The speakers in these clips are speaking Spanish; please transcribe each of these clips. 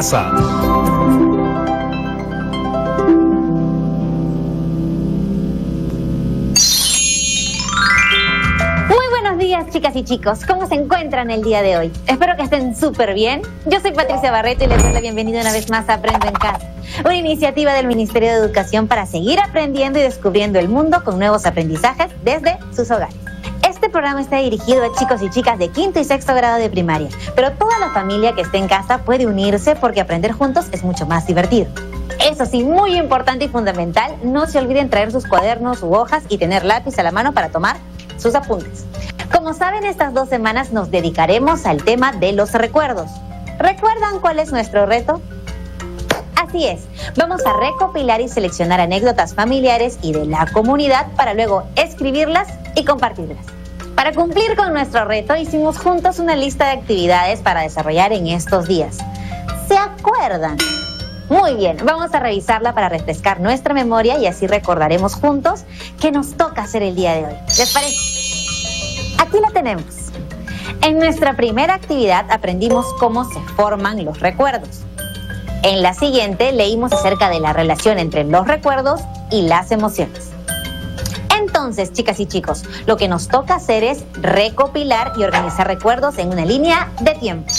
casa. Chicas y chicos, ¿cómo se encuentran el día de hoy? Espero que estén súper bien. Yo soy Patricia Barreto y les doy la bienvenida una vez más a Aprendo en Casa, una iniciativa del Ministerio de Educación para seguir aprendiendo y descubriendo el mundo con nuevos aprendizajes desde sus hogares. Este programa está dirigido a chicos y chicas de quinto y sexto grado de primaria, pero toda la familia que esté en casa puede unirse porque aprender juntos es mucho más divertido. Eso sí, muy importante y fundamental, no se olviden traer sus cuadernos u hojas y tener lápiz a la mano para tomar sus apuntes. Como saben, estas 2 semanas nos dedicaremos al tema de los recuerdos. ¿Recuerdan cuál es nuestro reto? Así es, vamos a recopilar y seleccionar anécdotas familiares y de la comunidad para luego escribirlas y compartirlas. Para cumplir con nuestro reto, hicimos juntos una lista de actividades para desarrollar en estos días. ¿Se acuerdan? Muy bien, vamos a revisarla para refrescar nuestra memoria y así recordaremos juntos qué nos toca hacer el día de hoy. ¿Les parece? Aquí la tenemos. En nuestra primera actividad aprendimos cómo se forman los recuerdos. En la siguiente leímos acerca de la relación entre los recuerdos y las emociones. Entonces, chicas y chicos, lo que nos toca hacer es recopilar y organizar recuerdos en una línea de tiempo.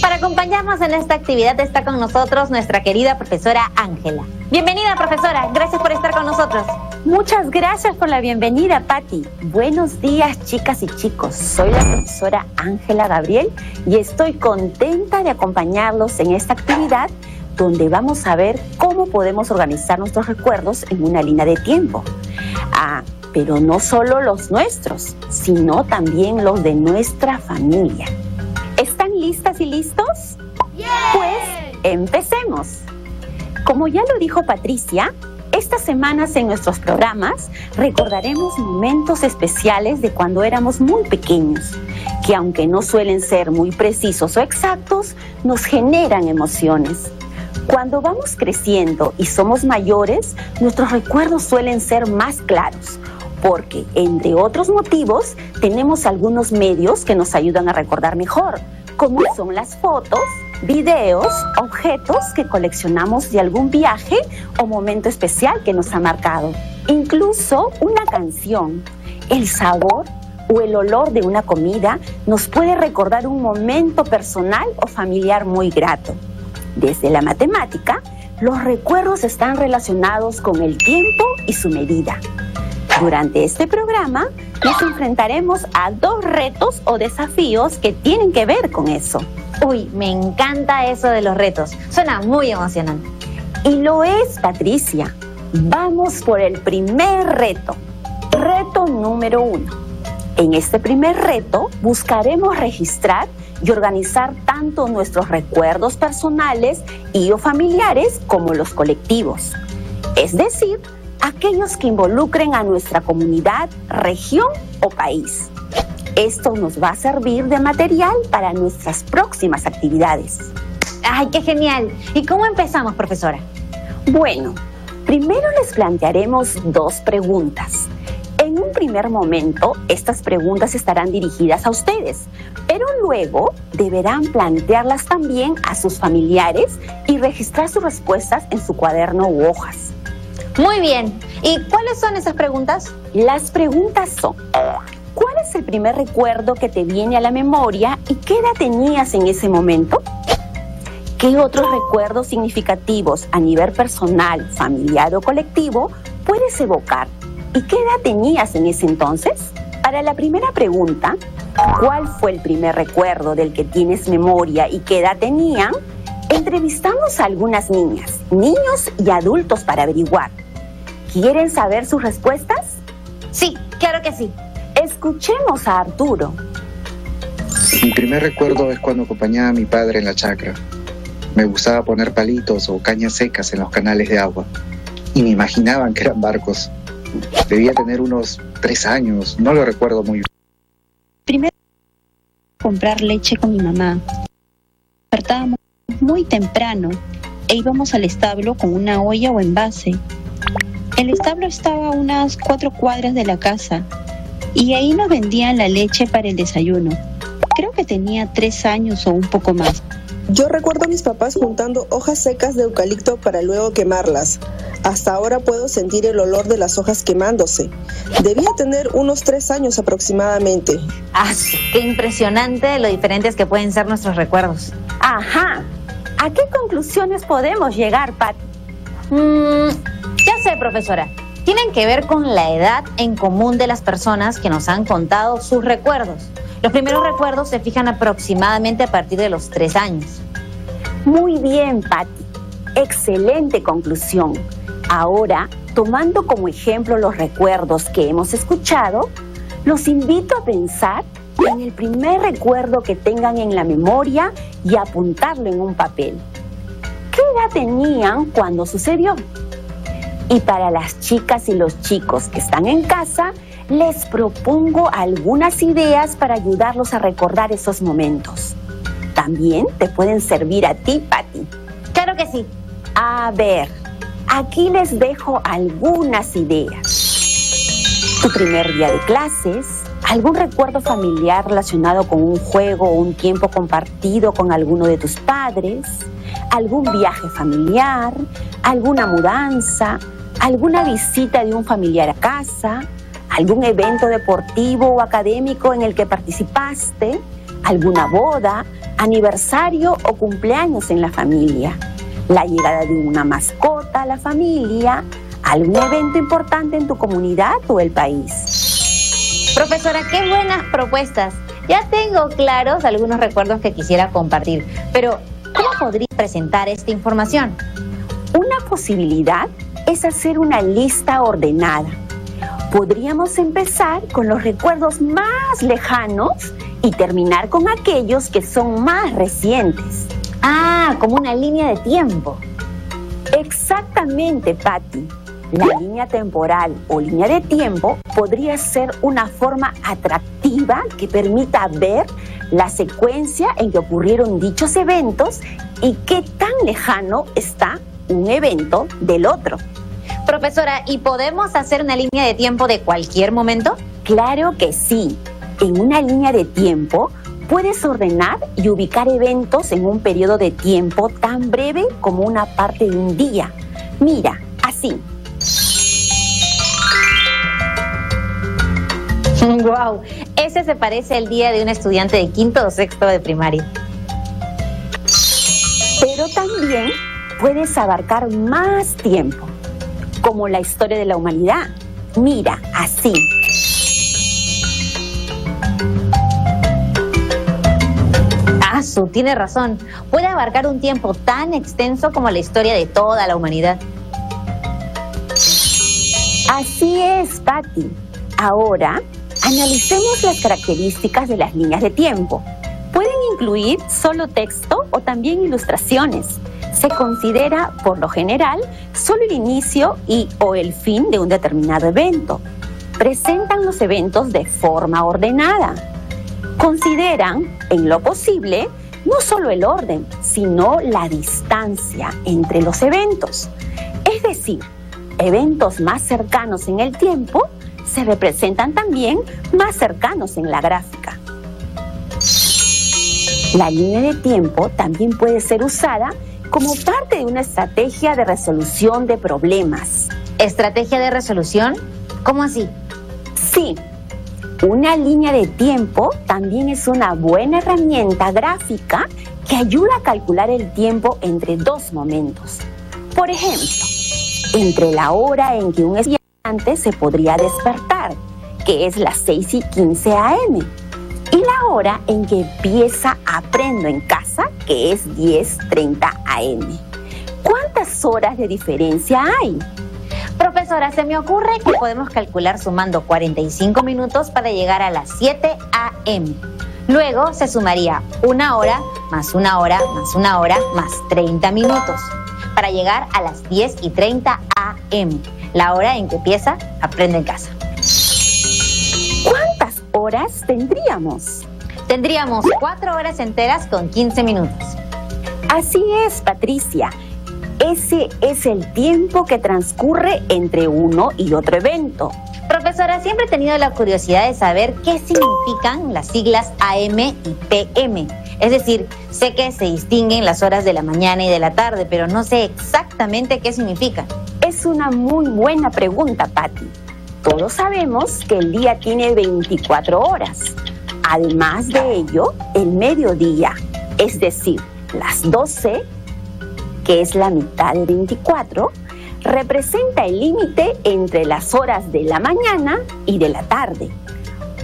Para acompañarnos en esta actividad está con nosotros nuestra querida profesora Ángela. Bienvenida, profesora. Gracias por estar con nosotros. Muchas gracias por la bienvenida, Pati. Buenos días, chicas y chicos. Soy la profesora Ángela Gabriel y estoy contenta de acompañarlos en esta actividad donde vamos a ver cómo podemos organizar nuestros recuerdos en una línea de tiempo. Pero no solo los nuestros, sino también los de nuestra familia. ¿Están listas y listos? ¡Yeah! Pues empecemos. Como ya lo dijo Patricia, estas semanas en nuestros programas recordaremos momentos especiales de cuando éramos muy pequeños, que aunque no suelen ser muy precisos o exactos, nos generan emociones. Cuando vamos creciendo y somos mayores, nuestros recuerdos suelen ser más claros, porque, entre otros motivos, tenemos algunos medios que nos ayudan a recordar mejor, como son las fotos, videos, objetos que coleccionamos de algún viaje o momento especial que nos ha marcado. Incluso una canción, el sabor o el olor de una comida nos puede recordar un momento personal o familiar muy grato. Desde la matemática, los recuerdos están relacionados con el tiempo y su medida. Durante este programa nos enfrentaremos a 2 retos o desafíos que tienen que ver con eso. Uy, me encanta eso de los retos. Suena muy emocionante. Y lo es, Patricia. Vamos por el primer reto. Reto número 1. En este primer reto buscaremos registrar y organizar tanto nuestros recuerdos personales y o familiares como los colectivos. Es decir, aquellos que involucren a nuestra comunidad, región o país. Esto nos va a servir de material para nuestras próximas actividades. ¡Ay, qué genial! ¿Y cómo empezamos, profesora? Bueno, primero les plantearemos 2 preguntas. En un primer momento, estas preguntas estarán dirigidas a ustedes, pero luego deberán plantearlas también a sus familiares y registrar sus respuestas en su cuaderno u hojas. Muy bien. ¿Y cuáles son esas preguntas? Las preguntas son: ¿cuál es el primer recuerdo que te viene a la memoria y qué edad tenías en ese momento? ¿Qué otros recuerdos significativos a nivel personal, familiar o colectivo puedes evocar? ¿Y qué edad tenías en ese entonces? Para la primera pregunta, ¿cuál fue el primer recuerdo del que tienes memoria y qué edad tenían? Entrevistamos a algunas niñas, niños y adultos para averiguar. ¿Quieren saber sus respuestas? Sí, claro que sí. Escuchemos a Arturo. Mi primer recuerdo es cuando acompañaba a mi padre en la chacra. Me gustaba poner palitos o cañas secas en los canales de agua y me imaginaban que eran barcos. Debía tener unos 3 años, no lo recuerdo muy bien. Primero, comprar leche con mi mamá. Despertábamos muy temprano e íbamos al establo con una olla o envase. El establo estaba a unas 4 cuadras de la casa y ahí nos vendían la leche para el desayuno. Creo que tenía 3 años o un poco más. Yo recuerdo a mis papás juntando hojas secas de eucalipto para luego quemarlas. Hasta ahora puedo sentir el olor de las hojas quemándose. Debía tener unos 3 años aproximadamente. ¡Ah! ¡Qué impresionante lo diferentes que pueden ser nuestros recuerdos! Ajá. ¿A qué conclusiones podemos llegar, Pat? Ya sé, profesora. Tienen que ver con la edad en común de las personas que nos han contado sus recuerdos. Los primeros recuerdos se fijan aproximadamente a partir de los 3 años. Muy bien, Patti. Excelente conclusión. Ahora, tomando como ejemplo los recuerdos que hemos escuchado, los invito a pensar en el primer recuerdo que tengan en la memoria y apuntarlo en un papel. ¿Qué edad tenían cuando sucedió? Y para las chicas y los chicos que están en casa, les propongo algunas ideas para ayudarlos a recordar esos momentos. También te pueden servir a ti, Patti. Claro que sí. A ver, aquí les dejo algunas ideas. Tu primer día de clases, algún recuerdo familiar relacionado con un juego o un tiempo compartido con alguno de tus padres, algún viaje familiar, alguna mudanza, alguna visita de un familiar a casa, algún evento deportivo o académico en el que participaste, alguna boda, aniversario o cumpleaños en la familia, la llegada de una mascota a la familia, algún evento importante en tu comunidad o el país. Profesora, qué buenas propuestas. Ya tengo claros algunos recuerdos que quisiera compartir, pero ¿cómo podría presentar esta información? Una posibilidad es hacer una lista ordenada. Podríamos empezar con los recuerdos más lejanos y terminar con aquellos que son más recientes. Ah, como una línea de tiempo. Exactamente, Patti. La línea temporal o línea de tiempo podría ser una forma atractiva que permita ver la secuencia en que ocurrieron dichos eventos y qué tan lejano está un evento del otro. Profesora, ¿y podemos hacer una línea de tiempo de cualquier momento? Claro que sí. En una línea de tiempo puedes ordenar y ubicar eventos en un periodo de tiempo tan breve como una parte de un día. Mira, así. ¡Wow! Ese se parece al día de un estudiante de 5º o 6º de primaria. Pero también puedes abarcar más tiempo, como la historia de la humanidad. Mira, así. Tiene razón. Puede abarcar un tiempo tan extenso como la historia de toda la humanidad. Así es, Patti. Ahora, analicemos las características de las líneas de tiempo. Pueden incluir solo texto o también ilustraciones. Se considera, por lo general, solo el inicio y o el fin de un determinado evento. Presentan los eventos de forma ordenada. Consideran, en lo posible, no solo el orden, sino la distancia entre los eventos. Es decir, eventos más cercanos en el tiempo se representan también más cercanos en la gráfica. La línea de tiempo también puede ser usada como parte de una estrategia de resolución de problemas. ¿Estrategia de resolución? ¿Cómo así? Sí. Una línea de tiempo también es una buena herramienta gráfica que ayuda a calcular el tiempo entre dos momentos. Por ejemplo, entre la hora en que un estudiante se podría despertar, que es las 6:15 a.m., y la hora en que empieza Aprendo en Casa, que es 10:30 a.m. ¿Cuántas horas de diferencia hay? Profesora, se me ocurre que podemos calcular sumando 45 minutos para llegar a las 7 a.m. Luego se sumaría 1 hora, más 1 hora, más 1 hora, más 30 minutos, para llegar a las 10:30 a.m., la hora en que empieza Aprende en Casa. ¿Cuántas horas tendríamos? Tendríamos 4 horas enteras con 15 minutos. Así es, Patricia. Ese es el tiempo que transcurre entre uno y otro evento. Profesora, siempre he tenido la curiosidad de saber qué significan las siglas AM y PM. Es decir, sé que se distinguen las horas de la mañana y de la tarde, pero no sé exactamente qué significa. Es una muy buena pregunta, Patti. Todos sabemos que el día tiene 24 horas. Además de ello, el mediodía, es decir, las 12, que es la mitad de 24, representa el límite entre las horas de la mañana y de la tarde.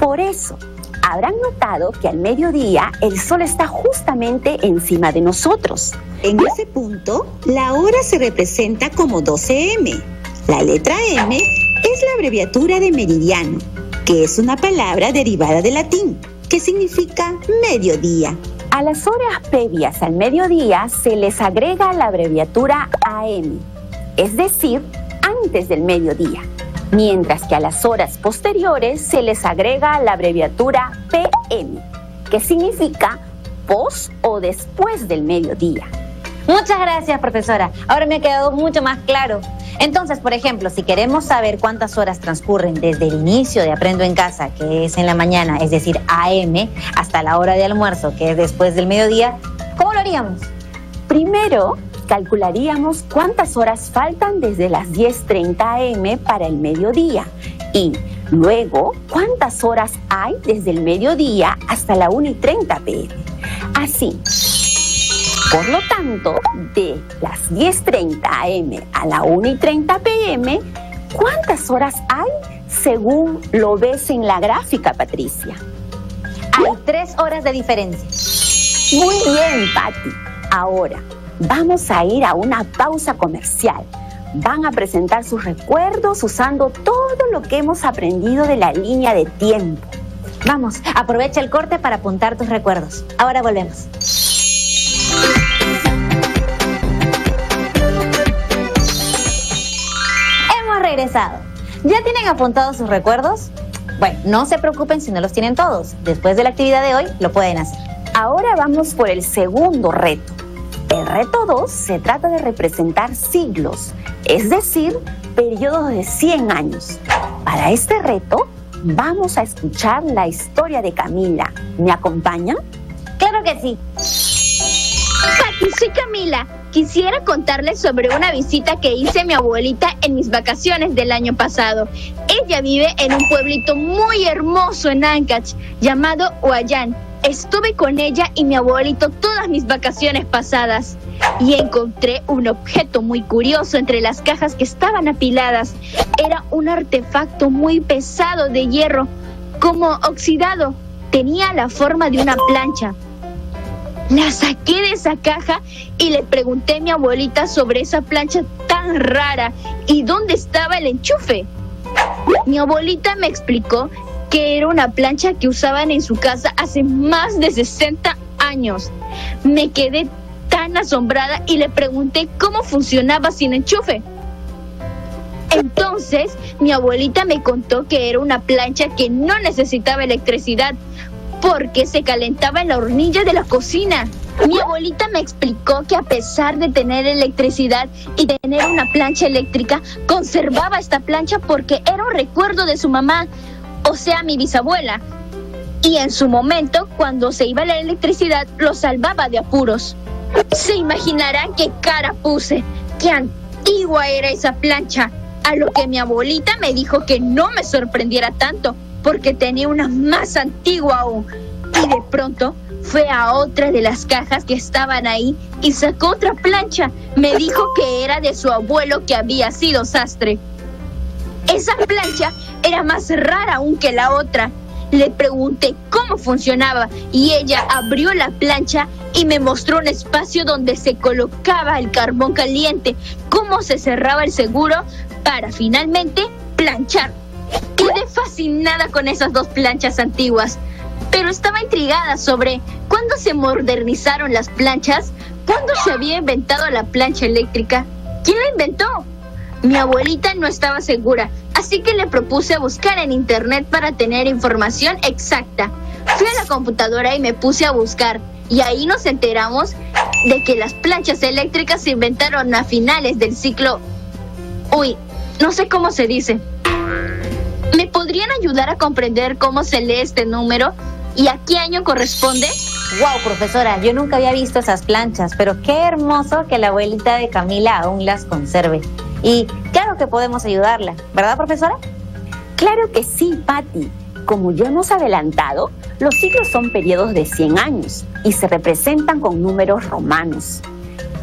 Por eso, habrán notado que al mediodía el sol está justamente encima de nosotros. En ese punto, la hora se representa como 12M. La letra M es la abreviatura de meridiano, que es una palabra derivada del latín, que significa mediodía. A las horas previas al mediodía se les agrega la abreviatura AM, es decir, antes del mediodía, mientras que a las horas posteriores se les agrega la abreviatura PM, que significa pos o después del mediodía. Muchas gracias, profesora. Ahora me ha quedado mucho más claro. Entonces, por ejemplo, si queremos saber cuántas horas transcurren desde el inicio de Aprendo en Casa, que es en la mañana, es decir, AM, hasta la hora de almuerzo, que es después del mediodía, ¿cómo lo haríamos? Primero, calcularíamos cuántas horas faltan desde las 10:30 AM para el mediodía y luego cuántas horas hay desde el mediodía hasta la 1:30 PM. Así. Por lo tanto, de las 10:30 AM a la 1:30 PM, ¿cuántas horas hay según lo ves en la gráfica, Patricia? Hay 3 horas de diferencia. Muy bien, Patti. Ahora, vamos a ir a una pausa comercial. Van a presentar sus recuerdos usando todo lo que hemos aprendido de la línea de tiempo. Vamos, aprovecha el corte para apuntar tus recuerdos. Ahora volvemos. Hemos regresado. ¿Ya tienen apuntados sus recuerdos? Bueno, no se preocupen si no los tienen todos. Después de la actividad de hoy, lo pueden hacer. Ahora vamos por el segundo reto. El reto 2 se trata de representar siglos, es decir, periodos de 100 años. Para este reto, vamos a escuchar la historia de Camila. ¿Me acompañan? Claro que sí. Pati, soy Camila. Quisiera contarles sobre una visita que hice a mi abuelita en mis vacaciones del año pasado. Ella vive en un pueblito muy hermoso en Ancash, llamado Huayán. Estuve con ella y mi abuelito todas mis vacaciones pasadas y encontré un objeto muy curioso entre las cajas que estaban apiladas. Era un artefacto muy pesado de hierro, como oxidado. Tenía la forma de una plancha. La saqué de esa caja y le pregunté a mi abuelita sobre esa plancha tan rara y dónde estaba el enchufe. Mi abuelita me explicó que era una plancha que usaban en su casa hace más de 60 años. Me quedé tan asombrada y le pregunté cómo funcionaba sin enchufe. Entonces, mi abuelita me contó que era una plancha que no necesitaba electricidad porque se calentaba en la hornilla de la cocina. Mi abuelita me explicó que a pesar de tener electricidad y tener una plancha eléctrica, conservaba esta plancha porque era un recuerdo de su mamá, o sea, mi bisabuela. Y en su momento, cuando se iba la electricidad, lo salvaba de apuros. Se imaginarán qué cara puse, qué antigua era esa plancha. A lo que mi abuelita me dijo que no me sorprendiera tanto, porque tenía una más antigua aún. Y de pronto fue a otra de las cajas que estaban ahí y sacó otra plancha. Me dijo que era de su abuelo que había sido sastre. Esa plancha era más rara aún que la otra. Le pregunté cómo funcionaba y ella abrió la plancha y me mostró un espacio donde se colocaba el carbón caliente, cómo se cerraba el seguro para finalmente planchar. Quedé fascinada con esas 2 planchas antiguas, pero estaba intrigada sobre cuándo se modernizaron las planchas, cuándo se había inventado la plancha eléctrica, quién la inventó. Mi abuelita no estaba segura, así que le propuse buscar en internet para tener información exacta. Fui a la computadora y me puse a buscar, y ahí nos enteramos de que las planchas eléctricas se inventaron a finales del siglo... no sé cómo se dice. ¿Me podrían ayudar a comprender cómo se lee este número y a qué año corresponde? Wow, profesora, yo nunca había visto esas planchas, pero qué hermoso que la abuelita de Camila aún las conserve. Y claro que podemos ayudarla, ¿verdad, profesora? Claro que sí, Patti. Como ya hemos adelantado, los siglos son periodos de 100 años y se representan con números romanos.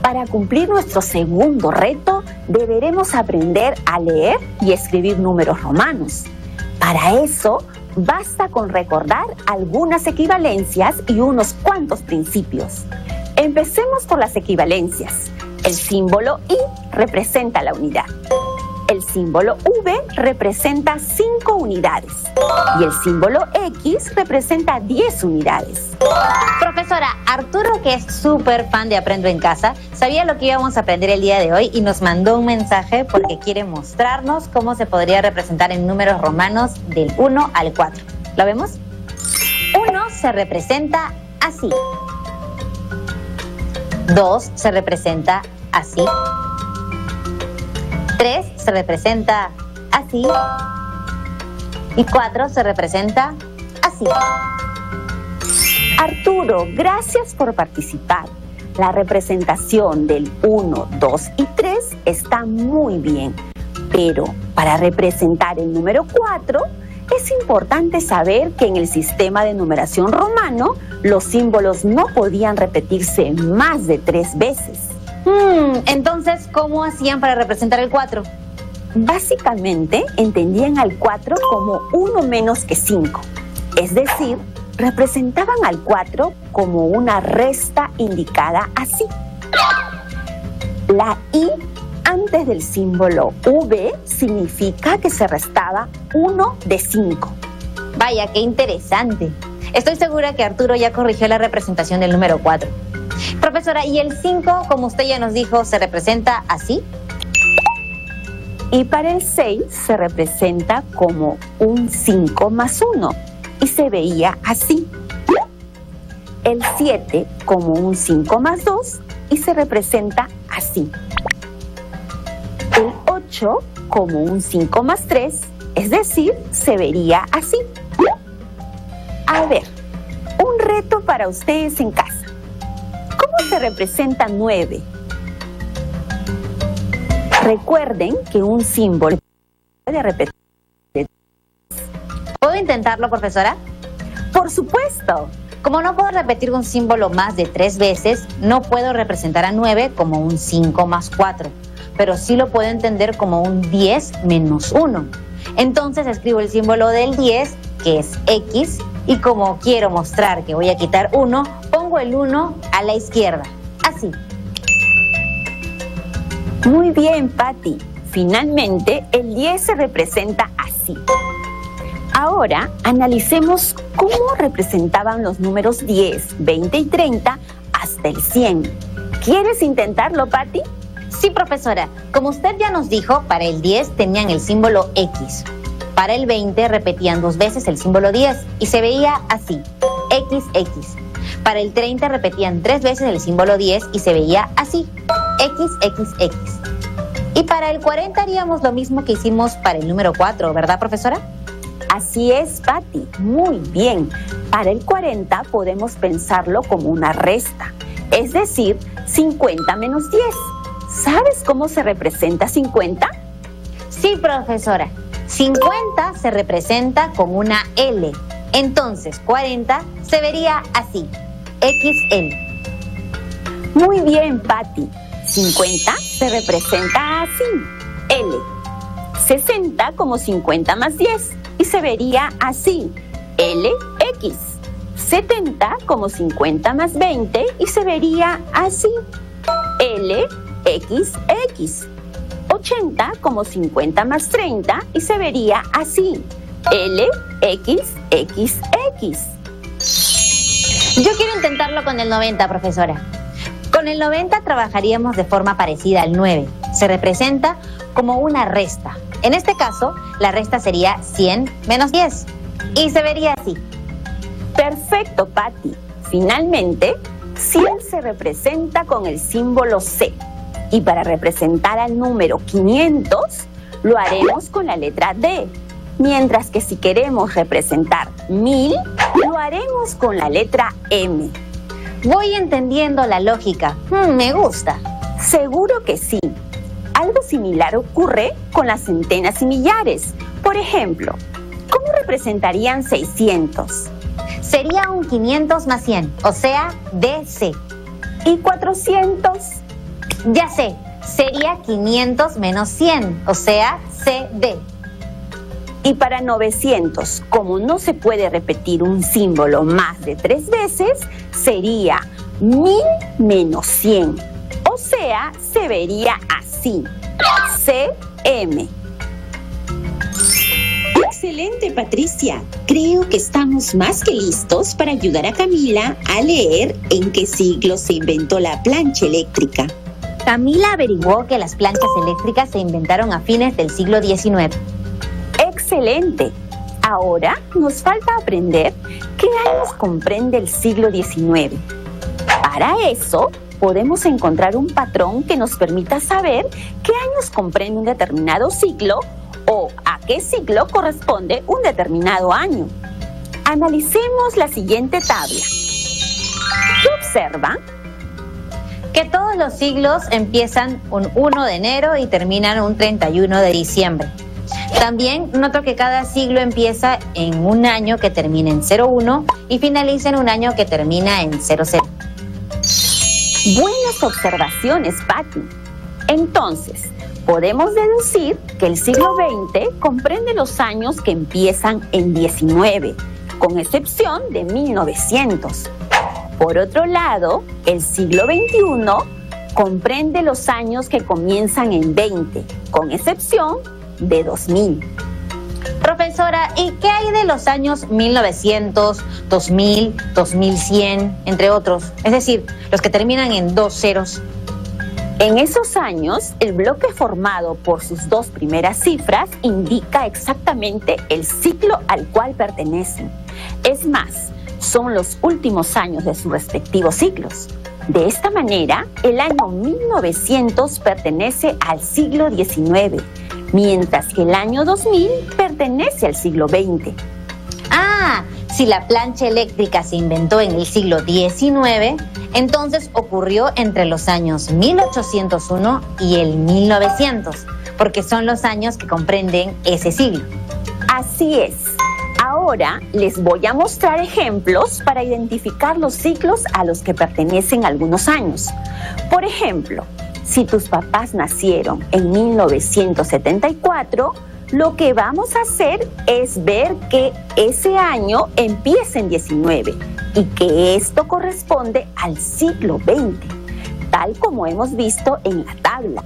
Para cumplir nuestro segundo reto, deberemos aprender a leer y escribir números romanos. Para eso, basta con recordar algunas equivalencias y unos cuantos principios. Empecemos por las equivalencias. El símbolo I representa la unidad. El símbolo V representa 5 unidades y el símbolo X representa 10 unidades. Profesora, Arturo, que es súper fan de Aprendo en Casa, sabía lo que íbamos a aprender el día de hoy y nos mandó un mensaje porque quiere mostrarnos cómo se podría representar en números romanos del 1 al 4. ¿Lo vemos? 1 se representa así. 2 se representa así. 3 se representa así y 4 se representa así. Arturo, gracias por participar. La representación del 1, 2 y 3 está muy bien, pero para representar el número 4 es importante saber que en el sistema de numeración romano los símbolos no podían repetirse más de 3 veces. Entonces, ¿cómo hacían para representar el 4? Básicamente, entendían al 4 como 1 menos que 5. Es decir, representaban al 4 como una resta indicada así. La I antes del símbolo V significa que se restaba 1 de 5. Vaya, qué interesante. Estoy segura que Arturo ya corrigió la representación del número 4. Profesora, ¿y el 5, como usted ya nos dijo, se representa así? Y para el 6 se representa como un 5 más 1 y se veía así. El 7 como un 5 más 2 y se representa así. El 8 como un 5 más 3, es decir, se vería así. A ver, un reto para ustedes en casa. ¿Cómo se representa 9? Recuerden que un símbolo puede repetir. ¿Puedo intentarlo, profesora? Por supuesto. Como no puedo repetir un símbolo más de 3 veces, no puedo representar a 9 como un 5 más 4, pero sí lo puedo entender como un 10 menos 1. Entonces escribo el símbolo del 10, que es X, y como quiero mostrar que voy a quitar 1, pongo el 1 a la izquierda, así. Muy bien, Patti. Finalmente, el 10 se representa así. Ahora, analicemos cómo representaban los números 10, 20 y 30 hasta el 100. ¿Quieres intentarlo, Patti? Sí, profesora. Como usted ya nos dijo, para el 10 tenían el símbolo X. Para el 20 repetían 2 veces el símbolo 10 y se veía así, XX. Para el 30 repetían 3 veces el símbolo 10 y se veía así, XXX. Y para el 40 haríamos lo mismo que hicimos para el número 4, ¿verdad, profesora? Así es, Patti. Muy bien. Para el 40 podemos pensarlo como una resta, es decir, 50 menos 10. ¿Sabes cómo se representa 50? Sí, profesora. 50 se representa con una L. Entonces, 40 se vería así, XL. Muy bien, Patti. 50 se representa así, L. 60 como 50 más 10 y se vería así, LX. 70 como 50 más 20 y se vería así, LXX. 80 como 50 más 30 y se vería así, LXXX. Yo quiero intentarlo con el 90, profesora. Con el 90 trabajaríamos de forma parecida al 9. Se representa como una resta. En este caso, la resta sería 100 menos 10 y se vería así. Perfecto, Patti. Finalmente, 100 se representa con el símbolo C. Y para representar al número 500, lo haremos con la letra D. Mientras que si queremos representar 1000, lo haremos con la letra M. Voy entendiendo la lógica. Me gusta. Seguro que sí. Algo similar ocurre con las centenas y millares. Por ejemplo, ¿cómo representarían 600? Sería un 500 más 100, o sea, DC. ¿Y 400? Ya sé, sería 500 menos 100, o sea, CD. Y para 900, como no se puede repetir un símbolo más de 3 veces, sería 1000 menos 100. O sea, se vería así, CM. Excelente, Patricia. Creo que estamos más que listos para ayudar a Camila a leer en qué siglo se inventó la plancha eléctrica. Camila averiguó que las planchas eléctricas se inventaron a fines del siglo XIX. ¡Excelente! Ahora nos falta aprender qué años comprende el siglo XIX. Para eso, podemos encontrar un patrón que nos permita saber qué años comprende un determinado siglo o a qué siglo corresponde un determinado año. Analicemos la siguiente tabla. ¿Qué observa? Que todos los siglos empiezan un 1 de enero y terminan un 31 de diciembre. También noto que cada siglo empieza en un año que termina en 01 y finaliza en un año que termina en 00. Buenas observaciones, Patty. Entonces, podemos deducir que el siglo XX comprende los años que empiezan en 19, con excepción de 1900. Por otro lado, el siglo XXI comprende los años que comienzan en 20, con excepción de 2000. Profesora, ¿y qué hay de los años 1900, 2000, 2100, entre otros? Es decir, los que terminan en 2 ceros. En esos años, el bloque formado por sus 2 primeras cifras indica exactamente el siglo al cual pertenecen. Es más, son los últimos años de sus respectivos siglos. De esta manera, el año 1900 pertenece al siglo XIX, mientras que el año 2000 pertenece al siglo XX. Ah, si la plancha eléctrica se inventó en el siglo XIX, entonces ocurrió entre los años 1801 y el 1900, porque son los años que comprenden ese siglo. Así es. Ahora les voy a mostrar ejemplos para identificar los siglos a los que pertenecen algunos años. Por ejemplo, si tus papás nacieron en 1974, lo que vamos a hacer es ver que ese año empieza en 19 y que esto corresponde al siglo XX, tal como hemos visto en la tabla.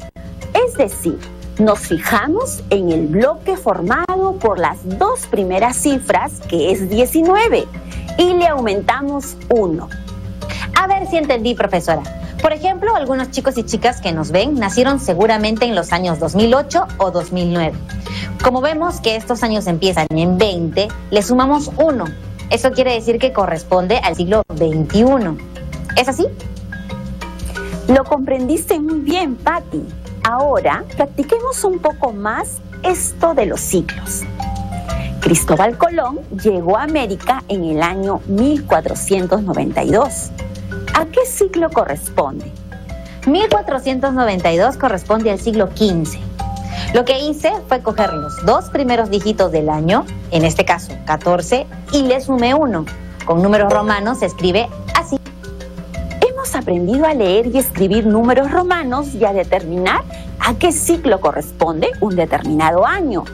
Es decir, nos fijamos en el bloque formado por las 2 primeras cifras, que es 19, y le aumentamos 1. A ver si entendí, profesora. Por ejemplo, algunos chicos y chicas que nos ven nacieron seguramente en los años 2008 o 2009. Como vemos que estos años empiezan en 20, le sumamos 1. Eso quiere decir que corresponde al siglo XXI. ¿Es así? Lo comprendiste muy bien, Patty. Ahora, practiquemos un poco más esto de los siglos. Cristóbal Colón llegó a América en el año 1492. ¿A qué siglo corresponde? 1492 corresponde al siglo XV. Lo que hice fue coger los 2 primeros dígitos del año, en este caso 14, y le sumé 1. Con números romanos se escribe así. Hemos aprendido a leer y escribir números romanos y a determinar a qué siglo corresponde un determinado año.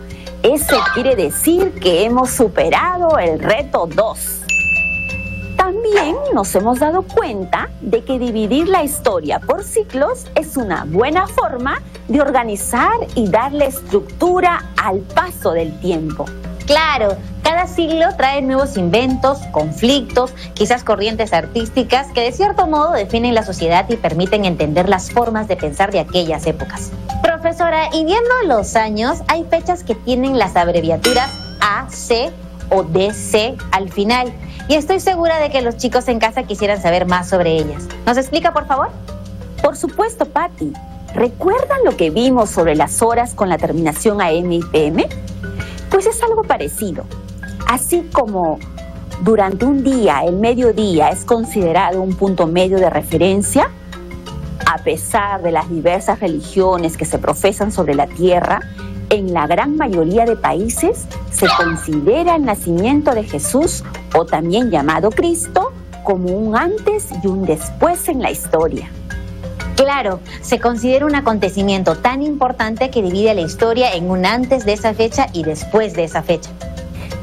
Eso quiere decir que hemos superado el reto 2. También nos hemos dado cuenta de que dividir la historia por ciclos es una buena forma de organizar y darle estructura al paso del tiempo. Claro, cada siglo trae nuevos inventos, conflictos, quizás corrientes artísticas que de cierto modo definen la sociedad y permiten entender las formas de pensar de aquellas épocas. Profesora, y viendo los años, hay fechas que tienen las abreviaturas AC o DC al final. Y estoy segura de que los chicos en casa quisieran saber más sobre ellas. ¿Nos explica, por favor? Por supuesto, Patty. ¿Recuerdan lo que vimos sobre las horas con la terminación AM y PM? Pues es algo parecido. Así como durante un día, el mediodía, es considerado un punto medio de referencia. A pesar de las diversas religiones que se profesan sobre la tierra, en la gran mayoría de países se considera el nacimiento de Jesús, o también llamado Cristo, como un antes y un después en la historia. Claro, se considera un acontecimiento tan importante que divide la historia en un antes de esa fecha y después de esa fecha.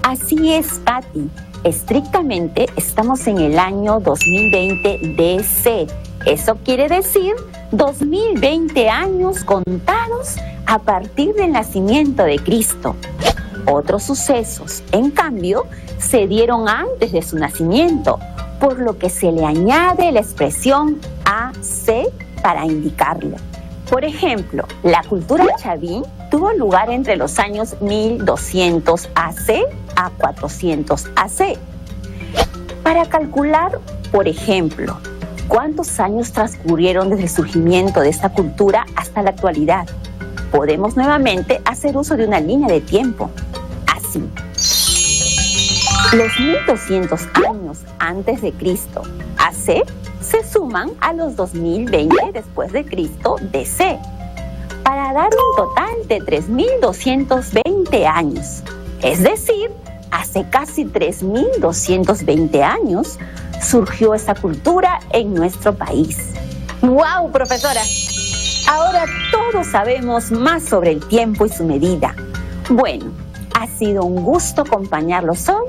Así es, Patti. Estrictamente estamos en el año 2020 DC. Eso quiere decir 2020 años contados a partir del nacimiento de Cristo. Otros sucesos, en cambio, se dieron antes de su nacimiento, por lo que se le añade la expresión AC para indicarlo. Por ejemplo, la cultura chavín tuvo lugar entre los años 1200 AC a 400 AC. Para calcular, por ejemplo, cuántos años transcurrieron desde el surgimiento de esta cultura hasta la actualidad, podemos nuevamente hacer uso de una línea de tiempo. Así, los 1200 años antes de Cristo, AC, se suman a los 2020 después de Cristo, DC, para dar un total de 3220 años. Es decir, hace casi 3220 años surgió esta cultura en nuestro país. ¡Wow, profesora! Ahora todos sabemos más sobre el tiempo y su medida. Bueno, ha sido un gusto acompañarlos hoy.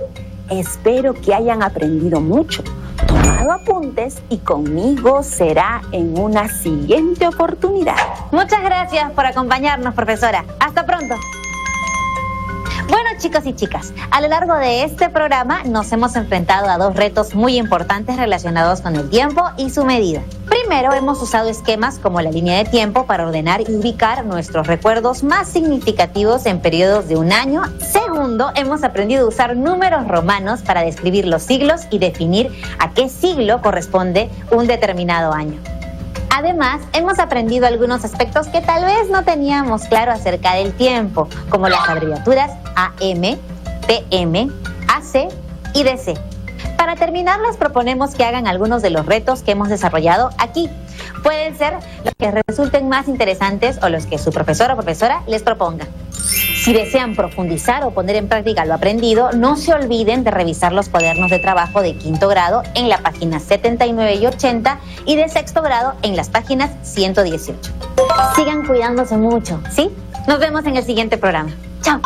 Espero que hayan aprendido mucho, tomado apuntes, y conmigo será en una siguiente oportunidad. Muchas gracias por acompañarnos, profesora. Hasta pronto. Bueno, chicos y chicas, a lo largo de este programa nos hemos enfrentado a dos retos muy importantes relacionados con el tiempo y su medida. Primero, hemos usado esquemas como la línea de tiempo para ordenar y ubicar nuestros recuerdos más significativos en periodos de un año. Segundo, hemos aprendido a usar números romanos para describir los siglos y definir a qué siglo corresponde un determinado año. Además, hemos aprendido algunos aspectos que tal vez no teníamos claro acerca del tiempo, como las abreviaturas AM, PM, AC y DC. Para terminar, les proponemos que hagan algunos de los retos que hemos desarrollado aquí. Pueden ser los que resulten más interesantes o los que su profesor o profesora les proponga. Si desean profundizar o poner en práctica lo aprendido, no se olviden de revisar los cuadernos de trabajo de quinto grado en la página 79 y 80 y de sexto grado en las páginas 118. Sigan cuidándose mucho, ¿sí? Nos vemos en el siguiente programa. ¡Chao!